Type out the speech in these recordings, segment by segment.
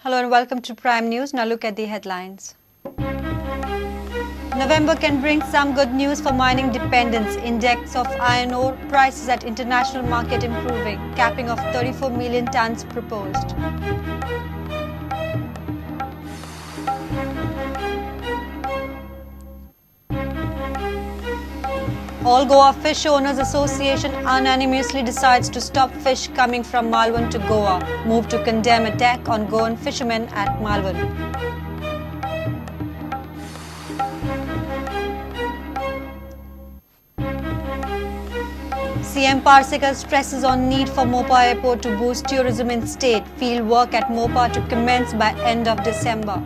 Hello and welcome to Prime News. Now look at the headlines. November can bring some good news for mining dependents. Index of iron ore prices at international market improving. Capping of 34 million tons proposed. All Goa Fish Owners Association unanimously decides to stop fish coming from Malvan to Goa. Move to condemn attack on Goan fishermen at Malvan. CM Parsekar stresses on need for Mopa Airport to boost tourism in state. Field work at Mopa to commence by end of December.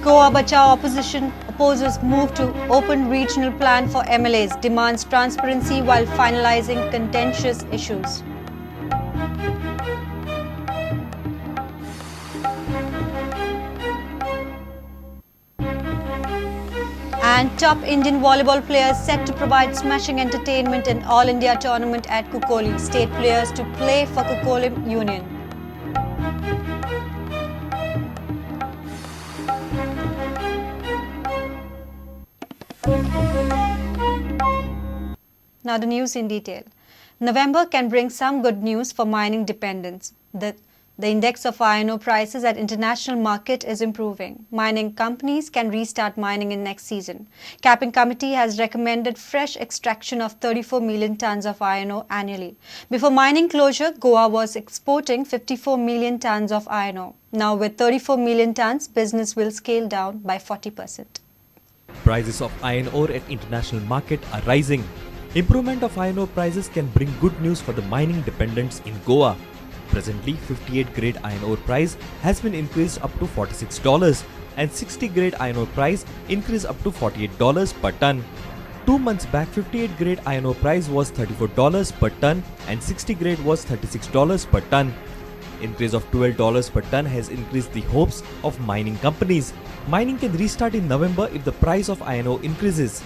Goa Bachao opposition opposes move to open regional plan for MLAs, demands transparency while finalizing contentious issues. And top Indian volleyball players set to provide smashing entertainment in All India tournament at Kukoli. State players to play for Kukolim Union. Now the news in detail. November can bring some good news for mining dependents. The index of iron ore prices at international market is improving. Mining companies can restart mining in next season. Capping committee has recommended fresh extraction of 34 million tons of iron ore annually. Before mining closure, Goa was exporting 54 million tons of iron ore. Now with 34 million tons, business will scale down by 40%. Prices of iron ore at international market are rising. Improvement of iron ore prices can bring good news for the mining dependents in Goa. Presently, 58 grade iron ore price has been increased up to $46 and 60 grade iron ore price increased up to $48 per ton. 2 months back, 58 grade iron ore price was $34 per ton and 60 grade was $36 per ton. Increase of $12 per ton has increased the hopes of mining companies. Mining can restart in November if the price of iron ore increases.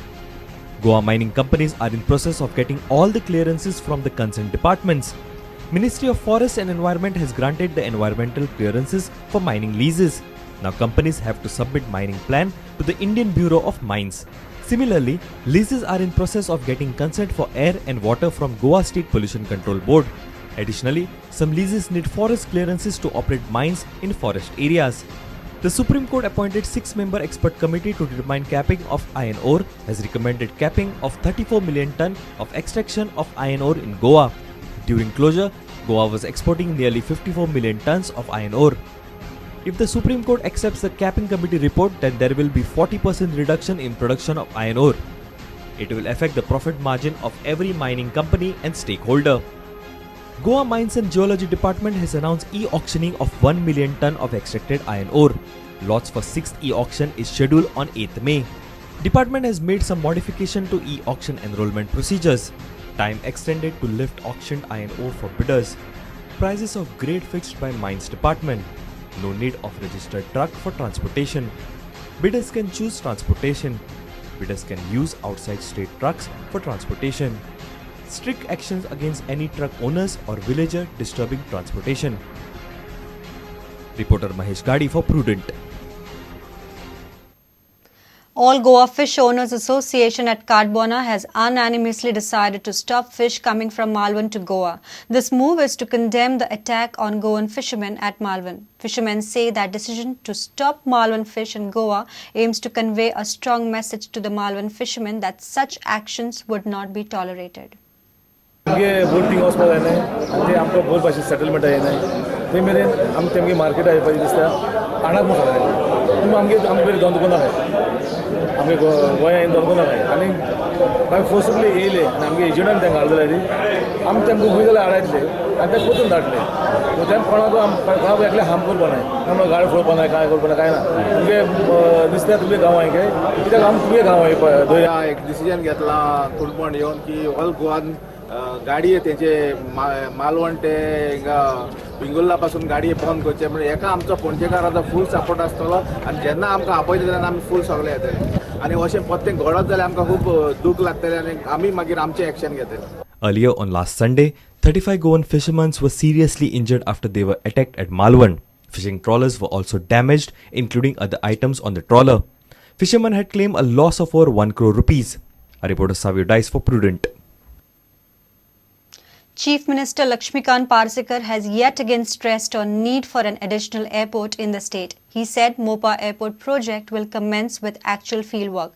Goa mining companies are in process of getting all the clearances from the concerned departments. Ministry of Forest and Environment has granted the environmental clearances for mining leases. Now companies have to submit mining plan to the Indian Bureau of Mines. Similarly, leases are in process of getting consent for air and water from Goa State Pollution Control Board. Additionally, some leases need forest clearances to operate mines in forest areas. The Supreme Court appointed 6-member expert committee to determine capping of iron ore has recommended capping of 34 million ton of extraction of iron ore in Goa. During closure, Goa was exporting nearly 54 million tons of iron ore. If the Supreme Court accepts the capping committee report, then there will be 40% reduction in production of iron ore. It will affect the profit margin of every mining company and stakeholder. Goa Mines and Geology Department has announced e-auctioning of 1 million ton of extracted iron ore. Lots for 6th e-auction is scheduled on 8th May. Department has made some modification to e-auction enrollment procedures. Time extended to lift auctioned iron ore for bidders. Prices of grade fixed by Mines Department. No need of registered truck for transportation. Bidders can choose transportation. Bidders can use outside state trucks for transportation. Strict actions against any truck owners or villager disturbing transportation. Reporter Mahesh Gadi for Prudent. All Goa Fish Owners Association at Kadbona has unanimously decided to stop fish coming from Malvan to Goa. This move is to condemn the attack on Goan fishermen at Malvan. Fishermen say that decision to stop Malvan fish in Goa aims to convey a strong message to the Malvan fishermen that such actions would not be tolerated. आमगे boat thing वचपा जाय न्हय आनी ते आमकां bore भाशेन settlement जाय न्हय थंय मेरेन आमी तेमगे मार्केट येवपाचें दिसता आणाक म्हूण सांगलें पूण आमगे पयलीं दोन दुकानां आहाय आमगे गोंया दोन दुकानां आहाय आनी मागीर फोर्सफुली येयले आनी आमगे एजंटान तेंका हाडलें ती आमी तेमकां खंय जाल्यार हाडायतले आनी ते कोतून धाडले सो तें कोणाक एकले हार्म करपा न्हय आमकां गाडी फोडपा न्हय कांय करपा न्हय कांय ना तुमगे दिसता तुमगे गांवां काय कित्याक आमी तुमगे गांवां येवपा एक डिसिजन घेतला कुडपण येवन की ऑल गोवान गाडये तेचे मालवण ते पिंगुल्ला पासून गाडये बंद करचे म्हणजे एका आमचो पणजेकाराचो फूल सपोर्ट आसतलो आनी जेन्ना आमकां आपयले तेन्ना आमी फूल सगळे येतले आनी अशें परतें घडत जाल्यार आमकां खूब दूख लागतलें आनी आमी मागीर आमचें एक्शन घेतले. Earlier on last Sunday, 35 Goan fishermen were seriously injured after they were attacked at Malwan. Fishing trawlers were also damaged, including other items on the trawler. Fishermen had claimed a loss of over 1 crore rupees. A reporter Savio Dice for Prudent. Chief Minister Lakshmikant Parsekar has yet again stressed on need for an additional airport in the state. He said Mopa Airport project will commence with actual fieldwork.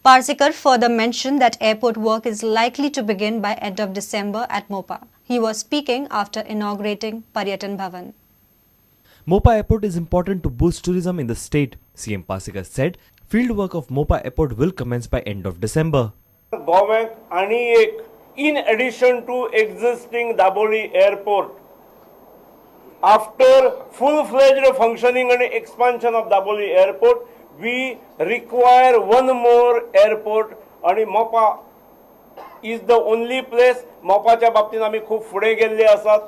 Parsekar further mentioned that airport work is likely to begin by end of December at Mopa. He was speaking after inaugurating Paryatan Bhavan. Mopa Airport is important to boost tourism in the state. CM Parsekar said fieldwork of Mopa Airport will commence by end of December. Government आणि एक in addition to existing Daboli airport, after full-fledged functioning and expansion of Daboli airport, we require one more airport and Mopa is the only place. मोपाच्या बाबतीत आम्ही खूप पुढे गेल्ले आसात.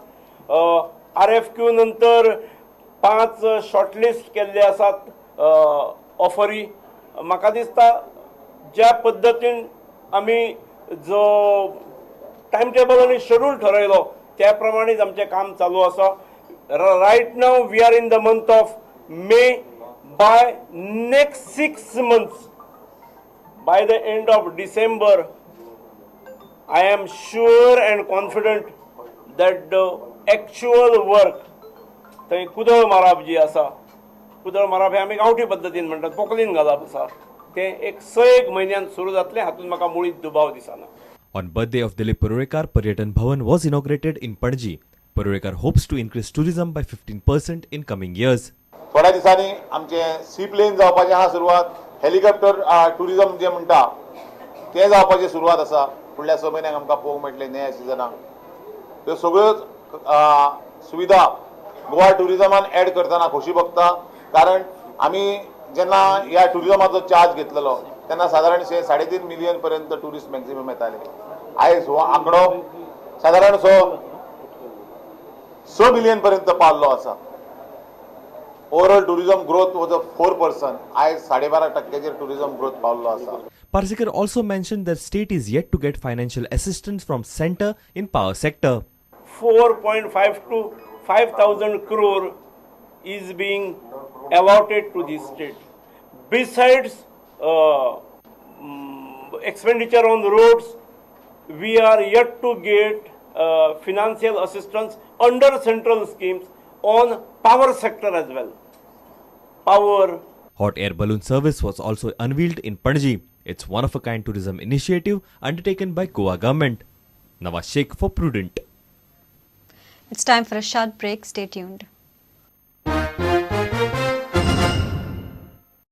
RFQ नंतर 5 shortlist केल्ले आसात ऑफरी. म्हाका दिसता ज्या पद्धतीन आम्ही जो टाइम टेबल आणि शेड्यूल ठरयलो त्या प्रमाणेच आमचे काम चालू आसा. Right now we are in the month of May. By next 6 months, by the end of December, I am sure and confident that the actual work थंय कुदळ मारप जी आसा, कुदळ मारप हे आमी गांवठी पद्दतीन म्हणटात, पोकलीन घालप आसा, तें एक 6 म्हयन्यान सुरू जातलें. हातूंत म्हाका मुळीच दुबाव दिसना. On birthday of Dilip Parulekar, Paryatan Bhavan was inaugurated in Panaji. Parulekar hopes to increase tourism by 15% in coming years. थोड्या दिसांनी आमचे सी प्लेन जावपाचें आहा सुरवात. हेलिकॉप्टर टुरिजम जे म्हणटा तें जावपाची सुरवात आसा. फुडल्या 6 म्हयन्यांक आमकां पळोवंक मेळटलें नया सिजनाक. त्यो सगळ्यो सुविधा गोवा टुरिजमान ऍड करतना खोशी भोगता. कारण आमी जेन्ना ह्या टुरिजमाचो चार्ज घेतलेलो तेन्ना सादारण 3.5 मिलियन पर्यंत टुरिस्ट मॅक्झिमम येताले. आयज हो आंकडो सादारण 6 मिलियन पर्यंत पावल्लो आसा. Overall tourism growth was 4%. आयज 12.5% टुरिजम ग्रोथ पावल्लो आसा. Parsekar also mentioned that state is yet to get financial assistance from centre in power sector. 4.5 to 5,000 crore is being allotted to the state. Besides expenditure on roads, we are yet to get financial assistance under central schemes on power sector as well. Power. Hot air balloon service was also unveiled in Panaji. It's one-of-a-kind tourism initiative undertaken by Goa government. Nawaz Sheikh for Prudent. It's time for a short break. Stay tuned.